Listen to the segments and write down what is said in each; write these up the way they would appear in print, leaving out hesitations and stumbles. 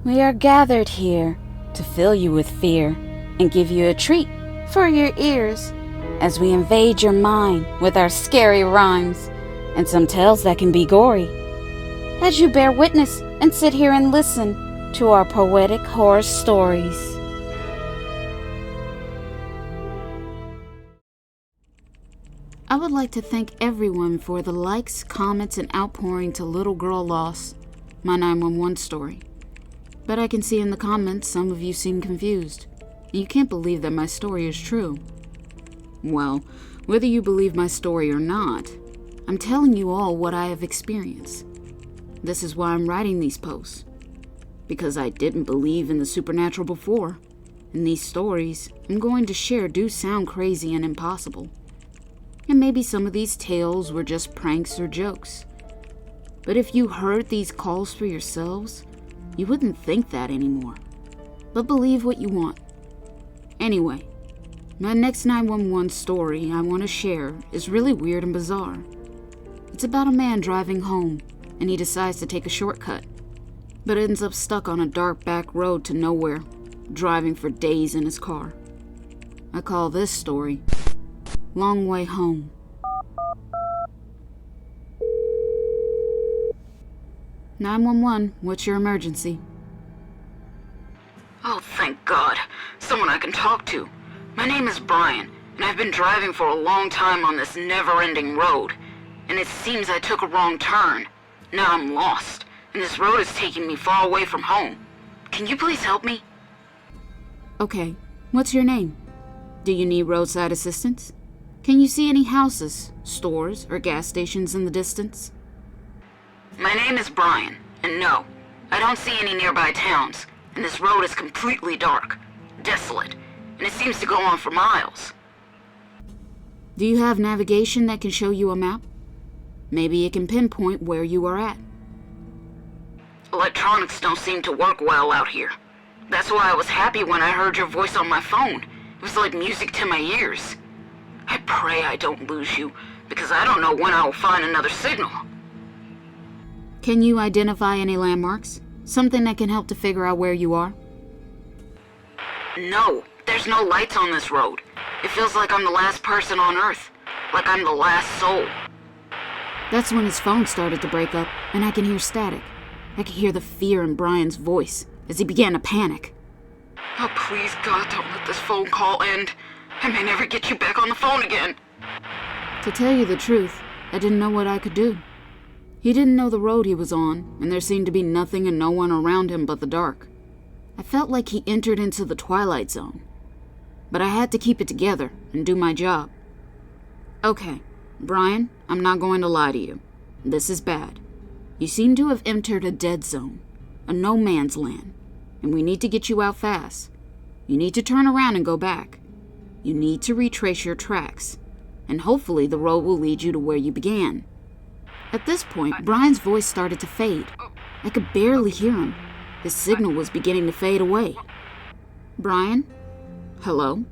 We are gathered here to fill you with fear and give you a treat for your ears as we invade your mind with our scary rhymes and some tales that can be gory. As you bear witness and sit here and listen to our poetic horror stories. I would like to thank everyone for the likes, comments, and outpouring to Little Girl Lost, my 911 story. But I can see in the comments some of you seem confused. You can't believe that my story is true. Well, whether you believe my story or not, I'm telling you all what I have experienced. This is why I'm writing these posts. Because I didn't believe in the supernatural before, and these stories I'm going to share do sound crazy and impossible. And maybe some of these tales were just pranks or jokes. But if you heard these calls for yourselves, you wouldn't think that anymore. But believe what you want. Anyway, my next 911 story I want to share is really weird and bizarre. It's about a man driving home, and he decides to take a shortcut, but ends up stuck on a dark back road to nowhere, driving for days in his car. I call this story Long Way Home. "911, what's your emergency?" Oh, thank God. Someone I can talk to. My name is Brian, and I've been driving for a long time on this never-ending road. And it seems I took a wrong turn. Now I'm lost, and this road is taking me far away from home. Can you please help me? Okay, what's your name? Do you need roadside assistance? Can you see any houses, stores, or gas stations in the distance? My name is Brian, and no, I don't see any nearby towns, and this road is completely dark, desolate, and it seems to go on for miles. Do you have navigation that can show you a map? Maybe it can pinpoint where you are at. Electronics don't seem to work well out here. That's why I was happy when I heard your voice on my phone. It was like music to my ears. I pray I don't lose you, because I don't know when I will find another signal. Can you identify any landmarks? Something that can help to figure out where you are? No, there's no lights on this road. It feels like I'm the last person on Earth, like I'm the last soul. That's when his phone started to break up, and I can hear static. I could hear the fear in Brian's voice as he began to panic. Oh, please, God, don't let this phone call end. I may never get you back on the phone again. To tell you the truth, I didn't know what I could do. He didn't know the road he was on, and there seemed to be nothing and no one around him but the dark. I felt like he entered into the Twilight Zone. But I had to keep it together and do my job. Okay, Brian, I'm not going to lie to you. This is bad. You seem to have entered a dead zone, a no man's land, and we need to get you out fast. You need to turn around and go back. You need to retrace your tracks, and hopefully the road will lead you to where you began. At this point, Brian's voice started to fade. I could barely hear him. His signal was beginning to fade away. Brian? Hello?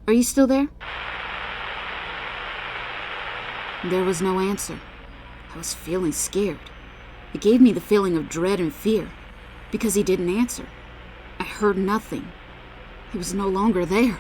Are you still there? There was no answer. I was feeling scared. It gave me the feeling of dread and fear, because he didn't answer. I heard nothing. He was no longer there.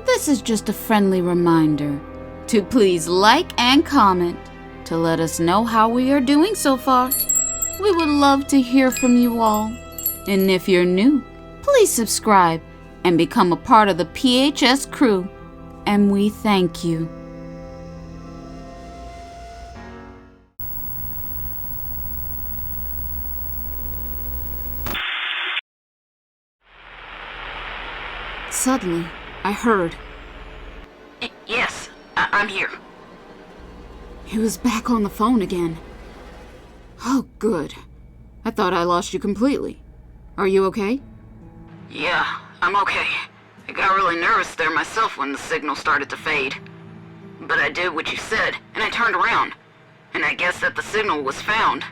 This is just a friendly reminder to please like and comment to let us know how we are doing so far. We would love to hear from you all. And if you're new, please subscribe and become a part of the PHS crew. And we thank you. Suddenly, I heard. Yes, I'm here. He was back on the phone again. Oh, good. I thought I lost you completely. Are you okay? Yeah, I'm okay. I got really nervous there myself when the signal started to fade. But I did what you said, and I turned around. And I guess that the signal was found.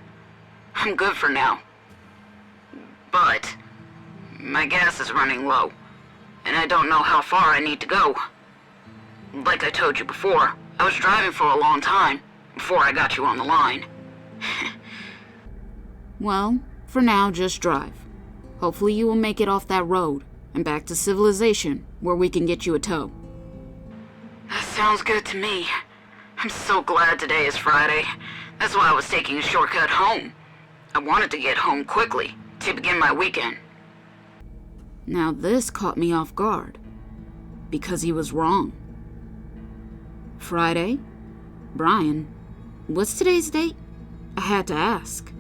I'm good for now. But my gas is running low, and I don't know how far I need to go. like I told you before, I was driving for a long time before I got you on the line. Well, for now, just drive. Hopefully you will make it off that road and back to civilization where we can get you a tow. That sounds good to me. I'm so glad today is Friday. That's why I was taking a shortcut home. I wanted to get home quickly to begin my weekend. Now this caught me off guard, because he was wrong. Friday? Brian, what's today's date? I had to ask.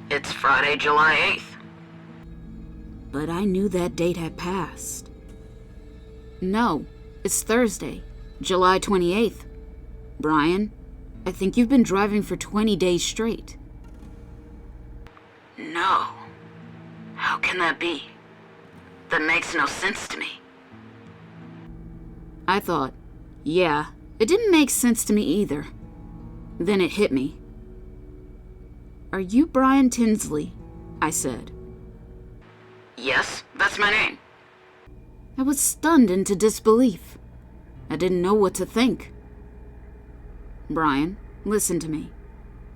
It's Friday, July 8th. But I knew that date had passed. No, it's Thursday, July 28th. Brian, I think you've been driving for 20 days straight. No. How can that be? That makes no sense to me. I thought, yeah, it didn't make sense to me either. Then it hit me. Are you Brian Tinsley? I said. Yes, that's my name. I was stunned into disbelief. I didn't know what to think. Brian, listen to me.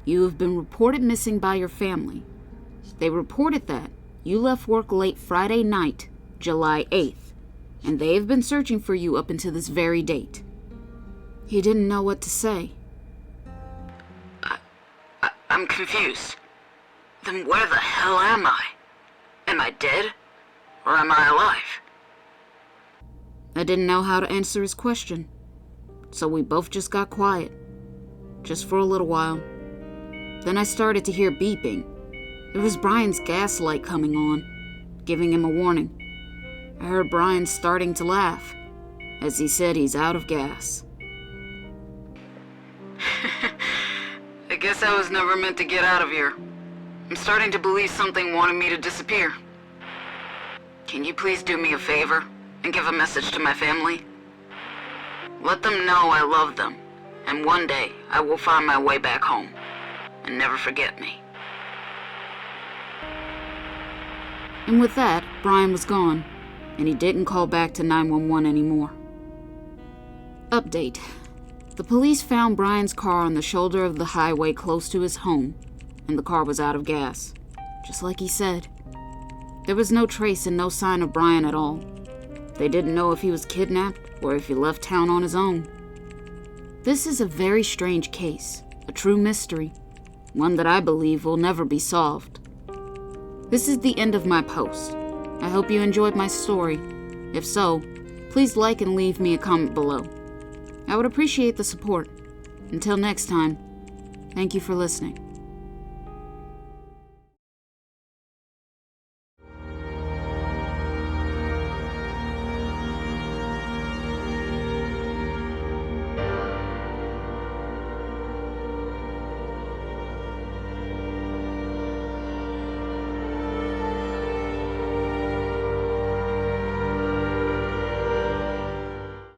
You have been reported missing by your family. They reported that you left work late Friday night, July 8th, and they have been searching for you up until this very date. He didn't know what to say. I'm confused. Then where the hell am I? Am I dead? Or am I alive? I didn't know how to answer his question, so we both just got quiet, just for a little while. Then I started to hear beeping. It was Brian's gas light coming on, giving him a warning. I heard Brian starting to laugh, as he said he's out of gas. I guess I was never meant to get out of here. I'm starting to believe something wanted me to disappear. Can you please do me a favor and give a message to my family? Let them know I love them, and one day I will find my way back home, and never forget me. And with that, Brian was gone, and he didn't call back to 911 anymore. Update. The police found Brian's car on the shoulder of the highway close to his home, and the car was out of gas, just like he said. There was no trace and no sign of Brian at all. They didn't know if he was kidnapped or if he left town on his own. This is a very strange case, a true mystery, one that I believe will never be solved. This is the end of my post. I hope you enjoyed my story. If so, please like and leave me a comment below. I would appreciate the support. Until next time, thank you for listening.